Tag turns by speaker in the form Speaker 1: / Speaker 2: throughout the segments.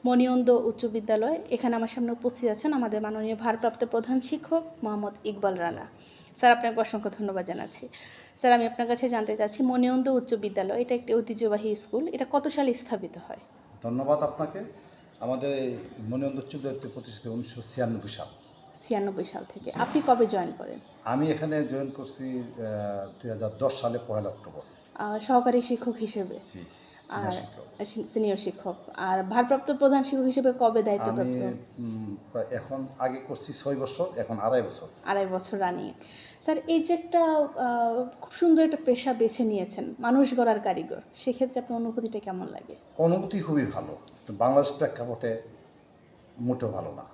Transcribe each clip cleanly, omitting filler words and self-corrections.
Speaker 1: মণিনন্দ উচ্চ বিদ্যালয়। এখানে আমার সামনে উপস্থিত আছেন আমাদের মাননীয় ভারপ্রাপ্ত প্রধান শিক্ষক মোহাম্মদ ইকবাল রানা। স্যার, আপনাকে অসংখ্য ধন্যবাদ জানাচ্ছি। স্যার, আমি আপনার কাছে জানতে চাচ্ছি, মণিনন্দ উচ্চ বিদ্যালয় এটা একটি ঐতিহ্যবাহী স্কুল, এটা কত সালে স্থাপিত হয়?
Speaker 2: ধন্যবাদ আপনাকে। আমাদের এই মণিনন্দ উচ্চ বিদ্যালয় প্রতিষ্ঠিত 1996 সাল।
Speaker 1: 96 সাল থেকে। আপনি কবে জয়েন করেন?
Speaker 2: আমি এখানে জয়েন করছি 2010 সালে 1 অক্টোবর।
Speaker 1: সহকারী শিক্ষক হিসেবে।
Speaker 2: জি,
Speaker 1: আর
Speaker 2: সিনিয়র শিক্ষক।
Speaker 1: সিনিয়র শিক্ষক। আর ভারপ্রাপ্ত প্রধান শিক্ষক হিসেবে কবে
Speaker 2: আমি
Speaker 1: দায়িত্বপ্রাপ্ত?
Speaker 2: এখন আগে করছি 6 বছর, এখন 2.5 বছর।
Speaker 1: 2.5 বছর রানিং। স্যার, এই যে একটা খুব সুন্দর একটা পেশা বেছে নিয়েছেন, মানুষ গড়ার কারিগর, সেক্ষেত্রে আপনার অনুভূতিটা কেমন লাগে?
Speaker 2: অনুভূতি খুবই ভালো, কিন্তু বাংলাদেশ প্রেক্ষাপটে মোটেও ভালো না।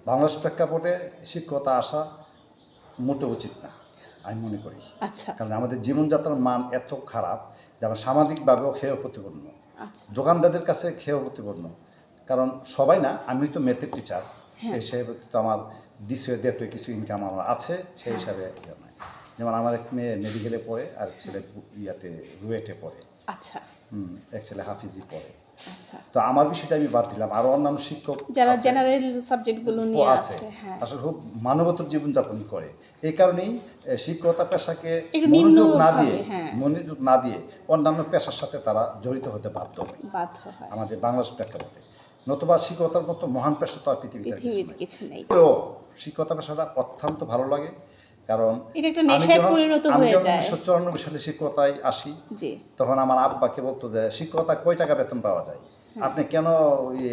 Speaker 2: বাংলাদেশ প্রেক্ষাপটে শিক্ষকতা আসা মোটেও উচিত না আমি মনে করি।
Speaker 1: আচ্ছা।
Speaker 2: কারণ আমাদের জীবনযাত্রার মান এত খারাপ যে আমরা সামাজিকভাবেও খেয়েও প্রতিপন্ন,
Speaker 1: আচ্ছা।
Speaker 2: দোকানদারদের কাছে খেয়েও প্রতিপন্ন। কারণ সবাই না, আমি তো ম্যাথের টিচার,
Speaker 1: হ্যাঁ।
Speaker 2: এই হিসাবে তো আমার দ্বিতীয় দেড়টে কিছু ইনকাম আমার আছে, সেই হিসাবে নয়। যেমন আমার এক মেয়ে মেডিকেলে পড়ে, আর ছেলে ইয়াতে রুয়েটে পড়ে।
Speaker 1: আচ্ছা।
Speaker 2: এক ছেলে হাফিজি পড়ে।
Speaker 1: আচ্ছা।
Speaker 2: তো আমার বিষয়টা আমি বাদ দিলাম, আরও অন্যান্য শিক্ষক
Speaker 1: যারা
Speaker 2: আছে,
Speaker 1: জেনারেল সাবজেক্টগুলো নিয়ে
Speaker 2: আছে
Speaker 1: আছে, হ্যাঁ,
Speaker 2: আসলে খুব মানবতর জীবনযাপন করে। এই কারণেই শিক্ষকতা পেশাকে
Speaker 1: একটু
Speaker 2: মনোযোগ না
Speaker 1: নিম্নভাবে,
Speaker 2: দিয়ে
Speaker 1: হ্যাঁ,
Speaker 2: মনোযোগ না দিয়ে অন্যান্য পেশার সাথে তারা জড়িত হতে বাধ্য হয়
Speaker 1: হয়।
Speaker 2: আমাদের বাংলাদেশ প্রেক্ষাপটে। নতুবা শিক্ষকতার মতো মহান পেশা তো আর পৃথিবীতে
Speaker 1: কিছু নেই।
Speaker 2: তো শিক্ষকতা পেশাটা অত্যন্ত ভালো লাগে, কারণ
Speaker 1: এটা একটা নেশায় পরিণত হয়ে যায়।
Speaker 2: 1994 সালে শিক্ষকতায় আসি,
Speaker 1: জি।
Speaker 2: তখন আমার আব্বাকে বলতো যে শিক্ষকতা কয় টাকা বেতন পাওয়া যায়, আপনি কেন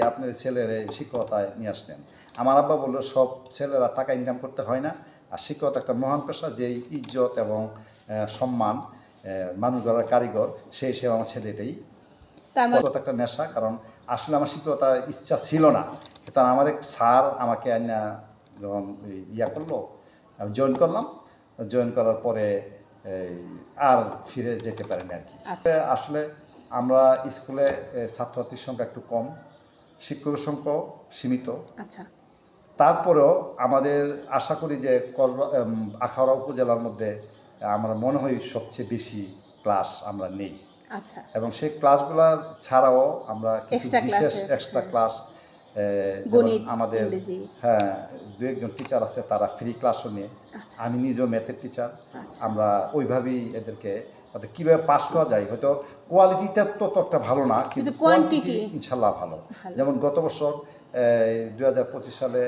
Speaker 2: আপনার ছেলের শিক্ষকতায় নিয়ে আসলেন? আমার আব্বা বললো, সব ছেলেরা টাকা ইনকাম করতে হয় না, আর শিক্ষকতা একটা মহান পেশা, যেই ইজ্জত এবং সম্মান মানুষ গড়ার কারিগর, সেই হিসেবে আমার ছেলে এটাই। শিক্ষকতা একটা নেশা, কারণ আসলে আমার শিক্ষকতা ইচ্ছা ছিল না, কিন্তু আমার এক স্যার আমাকে আইনা যখন করলো, আমি জয়েন করলাম। জয়েন করার পরে আর ফিরে যেতে পারিনি আর কি। আসলে আমরা স্কুলে ছাত্রছাত্রীর সংখ্যা একটু কম, শিক্ষকের সংখ্যাও সীমিত।
Speaker 1: আচ্ছা।
Speaker 2: তারপরেও আমাদের আশা করি যে আখাউড়া উপজেলার মধ্যে আমরা মনে হয় সবচেয়ে বেশি ক্লাস আমরা নেই।
Speaker 1: আচ্ছা। এবং
Speaker 2: সেই ক্লাসগুলার ছাড়াও আমরা কিছু বিশেষ এক্সট্রা ক্লাস, আমাদের হ্যাঁ 2-1 জন টিচার আছে, তারা ফ্রি ক্লাসও নিয়ে। আমি নিজেও ম্যাথের টিচার। আমরা ওইভাবেই এদেরকে কীভাবে পাস করা যায়, হয়তো কোয়ালিটিটা ততটা ভালো না, কিন্তু কোয়ান্টিটি ইনশাল্লাহ ভালো। যেমন গত বছর 2025 সালে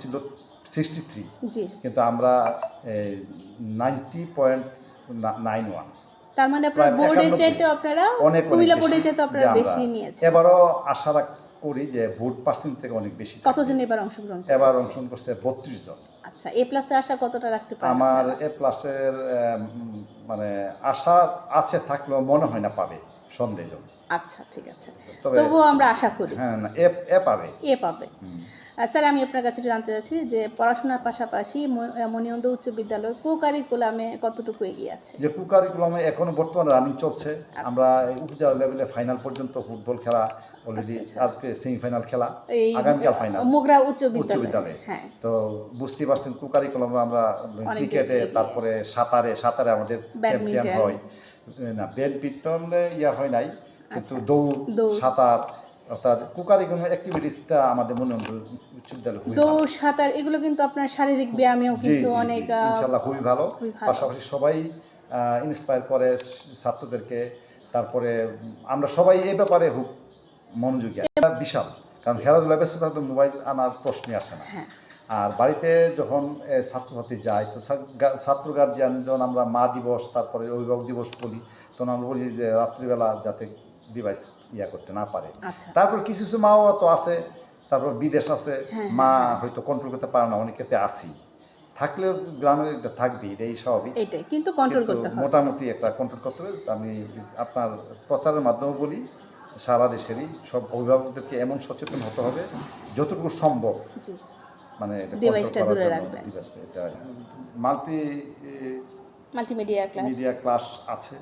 Speaker 2: ছিল 63, কিন্তু আমরা 90.91,
Speaker 1: তার মানে আপনারা বোর্ডের চাইতে আপনারা কুমিল্লা বোর্ডের চাইতে আপনারা বেশি নিয়েছেন।
Speaker 2: এবারও আশা করি যে বোর্ড পার্সেন্ট থেকে অনেক বেশি।
Speaker 1: কতজন এবার অংশগ্রহণ করছে?
Speaker 2: এবার অংশগ্রহণ করছে 32 জন।
Speaker 1: আচ্ছা, এ প্লাসে আশা কতটা রাখতে পারেন?
Speaker 2: আমার এ প্লাসের মানে আশা আছে, থাকলেও মনে হয় না পাবে, সন্দেহজনক।
Speaker 1: আচ্ছা, ঠিক আছে, তবুও আমরা আশা করি।
Speaker 2: হ্যাঁ, না, এ পাবে।
Speaker 1: স্যার, আমি আপনার কাছে জানতে চাচ্ছি যে পড়াশোনার পাশাপাশি মণিনন্দ উচ্চ বিদ্যালয় কো-কারিকুলামে কতটুকু এগিয়ে আছে?
Speaker 2: যে কো-কারিকুলামে এখনো বর্তমানে রানিং চলছে। আমরা উপজেলা লেভেলে ফাইনাল পর্যন্ত ফুটবল খেলা অলরেডি, আজকে সেমিফাইনাল খেলা, আগামীকাল ফাইনাল
Speaker 1: মোগরা উচ্চ বিদ্যালয়ে।
Speaker 2: তো বুঝতেই পারছেন, কো-কারিকুলামে আমরা ক্রিকেটে, তারপরে সাঁতারে আমাদের চ্যাম্পিয়ন হয় না। ব্যাডমিন্টনে হয় নাই, কিন্তু দৌড়, সাঁতার, অর্থাৎ কো-কারিকুলাম অ্যাক্টিভিটিসটা আমাদের মণিনন্দ উচ্চ বিদ্যালয় খুবই ভালো।
Speaker 1: দৌড়, সাঁতার এগুলো কিন্তু আপনার শারীরিক ব্যায়ামেও কিন্তু অনেক
Speaker 2: ইনশাআল্লাহ খুবই ভালো। পাশাপাশি সবাই ইন্সপায়ার করে ছাত্রদেরকে। তারপরে আমরা সবাই এই ব্যাপারে খুব মনোযোগী, বিশাল, কারণ খেলাধুলা ব্যস্ত থাকতে মোবাইল আনার প্রশ্নই আসে না। আর বাড়িতে যখন ছাত্রছাত্রী যায়, তো ছাত্র গার্জিয়ান যখন আমরা মা দিবস, তারপরে অভিভাবক দিবস বলি, তখন আমরা বলি যে রাত্রিবেলা যাতে ডিভাইস করতে না পারে। তারপর কিছু কিছু মা বাবা তো আছে, তারপর বিদেশ আছে, মা হয়তো কন্ট্রোল করতে পারে না, অনেকেতে আসি, থাকলেও গ্রামের থাকবে, এটাই স্বাভাবিক, কিন্তু মোটামুটি একটা কন্ট্রোল করতে হবে। আমি আপনার প্রচারের মাধ্যমে বলি, সারা দেশেরই সব অভিভাবকদেরকে এমন সচেতন হতে হবে যতটুকু সম্ভব, মানে এটা মাল্টিমিডিয়া ক্লাস আছে,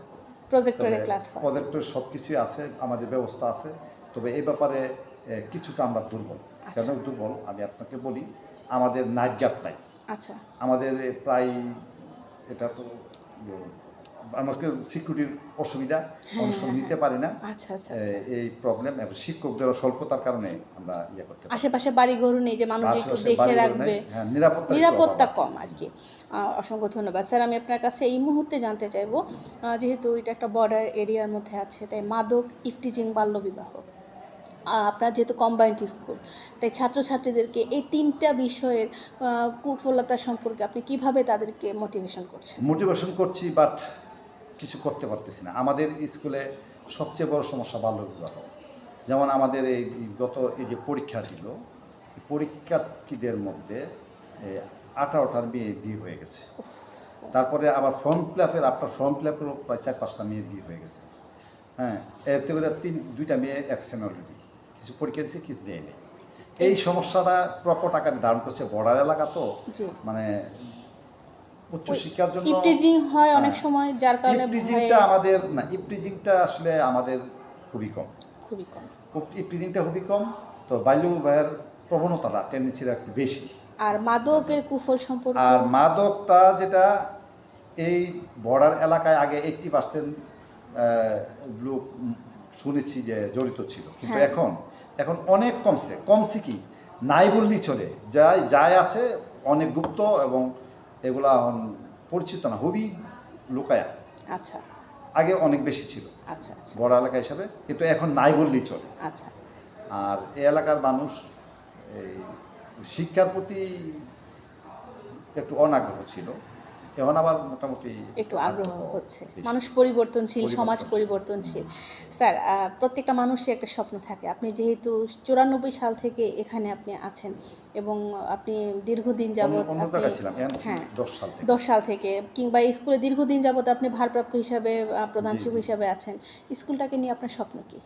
Speaker 2: প্রজেক্টর সব কিছুই আছে, আমাদের ব্যবস্থা আছে। তবে এই ব্যাপারে কিছুটা আমরা দুর্বল। কেন দুর্বল আমি আপনাকে বলি, আমাদের নাইট গার্ড নাই। আমাদের প্রায়, এটা তো আমাকে সিকিউরিটির অসুবিধা
Speaker 1: হ্যাঁ,
Speaker 2: অনেক সময়
Speaker 1: হ্যাঁ,
Speaker 2: নিতে পারি না,
Speaker 1: আচ্ছা আচ্ছা আচ্ছা।
Speaker 2: এই প্রবলেম এবং শিক্ষকদেরও স্বল্পতার কারণে আমরা করতে পারি
Speaker 1: আশেপাশে বাড়িঘর নেই যে মানুষ একটু
Speaker 2: আশেপাশে
Speaker 1: দেখে
Speaker 2: বাড়িঘর
Speaker 1: রাখবে,
Speaker 2: নেই, হ্যাঁ নিরাপত্তার একটু
Speaker 1: নিরাপত্তা
Speaker 2: অভাব।
Speaker 1: কম আর কি। অসংখ্য ধন্যবাদ স্যার। আমি আপনার কাছে এই মুহূর্তে জানতে চাইবো, যেহেতু এটা একটা বর্ডার এরিয়ার মধ্যে আছে, তাই মাদক, ইফটিজিং, বাল্যবিবাহ, আপনার যেহেতু কম্বাইন্ড স্কুল, তাই ছাত্রছাত্রীদেরকে এই 3টা বিষয়ের কুফলতা সম্পর্কে আপনি কিভাবে তাদেরকে মোটিভেশন করছেন?
Speaker 2: মোটিভেশন করছি বাট কিছু করতে পারতেছি না। আমাদের স্কুলে সবচেয়ে বড় সমস্যা বাল্যবিবাহ। যেমন আমাদের এই গত এই যে পরীক্ষা দিল, এই পরীক্ষার্থীদের মধ্যে 18টার বিয়ে হয়ে গেছে। তারপরে আবার ফর্ম ফিল আপের আফটার ফর্ম ফিল আপেরও প্রায় 4-5টা মেয়ের বিয়ে হয়ে গেছে। হ্যাঁ, এতে করে 2টা মেয়ে অ্যাবসেন্ট অলরেডি, কিছু পরীক্ষা দিচ্ছে কিছু দেয়নি। এই সমস্যাটা প্রকট আকারে ধারণ করছে বর্ডার এলাকা তো,
Speaker 1: জি,
Speaker 2: মানে উচ্চশিক্ষার জন্য
Speaker 1: ইফটিজিং হয় অনেক
Speaker 2: হ্যাঁ,
Speaker 1: সময়, যার কারণে
Speaker 2: ইপটিজিংটা আমাদের না, ইপটিজিংটা আসলে আমাদের খুবই কম,
Speaker 1: খুবই কম।
Speaker 2: ইপটিজিংটা খুবই কম। তো বাল্য বিবাহের প্রবণতাটা টেন্ডেন্সিটা একটু বেশি।
Speaker 1: আর মাদকের কুফল সম্পর্কে?
Speaker 2: আর মাদকটা যেটা এই বর্ডার এলাকায় আগে 80% লোক শুনেছি যে জড়িত ছিল, কিন্তু
Speaker 1: হ্যাঁ।
Speaker 2: এখন অনেক কমছে কি নাই বললেই চলে, যাই আছে অনেক গুপ্ত এবং এগুলা পরিচিত না, খুবই লুকায়া।
Speaker 1: আচ্ছা
Speaker 2: আগে অনেক বেশি ছিল
Speaker 1: আচ্ছা আচ্ছা
Speaker 2: বড় এলাকা হিসাবে, কিন্তু এখন নাই বললেই চলে।
Speaker 1: আচ্ছা।
Speaker 2: আর এই এলাকার মানুষ এই শিক্ষার প্রতি একটু অনাগ্রহ ছিল, এখন আবার মোটামুটি
Speaker 1: একটু আগ্রহ হচ্ছে,
Speaker 2: বেশি।
Speaker 1: মানুষ পরিবর্তনশীল, সমাজ
Speaker 2: পরিবর্তনশীল।
Speaker 1: পরিবর্তনশীল। স্যার, প্রত্যেকটা মানুষের একটা স্বপ্ন থাকে। আপনি যেহেতু 94 সাল থেকে এখানে আপনি আছেন এবং আপনি দীর্ঘদিন যাবৎ
Speaker 2: অন্য
Speaker 1: আপনি,
Speaker 2: জায়গায় ছিলাম, এখন
Speaker 1: হ্যাঁ
Speaker 2: 10 সাল থেকে।
Speaker 1: 10 সাল থেকে, কিংবা এই স্কুলে দীর্ঘদিন যাবৎ আপনি ভারপ্রাপ্ত হিসাবে, প্রধান
Speaker 2: জি,
Speaker 1: শিক্ষক
Speaker 2: জি।
Speaker 1: হিসাবে আছেন, স্কুলটাকে নিয়ে আপনার স্বপ্ন কি?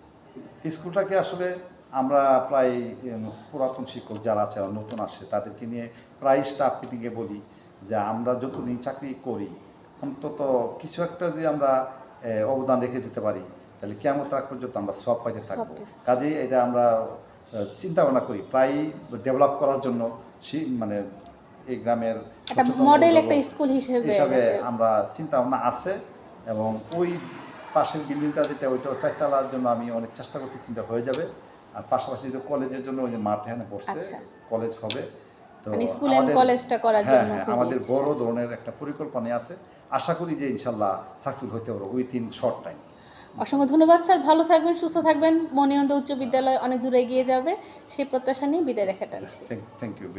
Speaker 2: স্কুলটাকে আসলে আমরা প্রায় পুরাতন শিক্ষক যারা আছে আর নতুন আসে তাদেরকে নিয়ে প্রায় স্টাফ মিটিংয়ে বলি যে আমরা যতদিন চাকরি করি অন্তত কিছু একটা যদি আমরা অবদান রেখে যেতে পারি, তাহলে কেমন তার পর্যন্ত আমরা সব পাইতে থাকবো।
Speaker 1: সব।
Speaker 2: কাজেই এটা আমরা চিন্তা ভাবনা করি প্রায় ডেভেলপ করার জন্য, মানে এই গ্রামের
Speaker 1: একটা
Speaker 2: সচেতন
Speaker 1: মডেল একটা
Speaker 2: অভিভাবক
Speaker 1: স্কুল হিসেবে
Speaker 2: হিসাবে আমরা চিন্তা ভাবনা আছে। এবং ওই পাশের বিল্ডিংটা যেটা ওইটাও 4তলার জন্য আমি অনেক চেষ্টা করতে, চিন্তা হয়ে যাবে। আর পাশাপাশি যে কলেজের জন্য ওই যে মাঠ এখানে পড়ছে,
Speaker 1: আচ্ছা।
Speaker 2: কলেজ হবে। তো
Speaker 1: মানে স্কুল অ্যান্ড কলেজটা করার
Speaker 2: হ্যাঁ
Speaker 1: জন্য
Speaker 2: হ্যাঁ
Speaker 1: খুবই
Speaker 2: আমাদের
Speaker 1: ইচ্ছে।
Speaker 2: বড় ধরনের একটা পরিকল্পনা আছে, আশা করি যে ইনশাল্লাহ সাকসেসফুল হতে পারবো উইথিন শর্ট টাইম।
Speaker 1: অসংখ্য ধন্যবাদ স্যার, ভালো থাকবেন, সুস্থ থাকবেন, মনিয়ন্দ উচ্চ বিদ্যালয় অনেক দূরে এগিয়ে যাবে সেই প্রত্যাশা নিয়ে বিদায় রেখে টানছি।
Speaker 2: Thank you.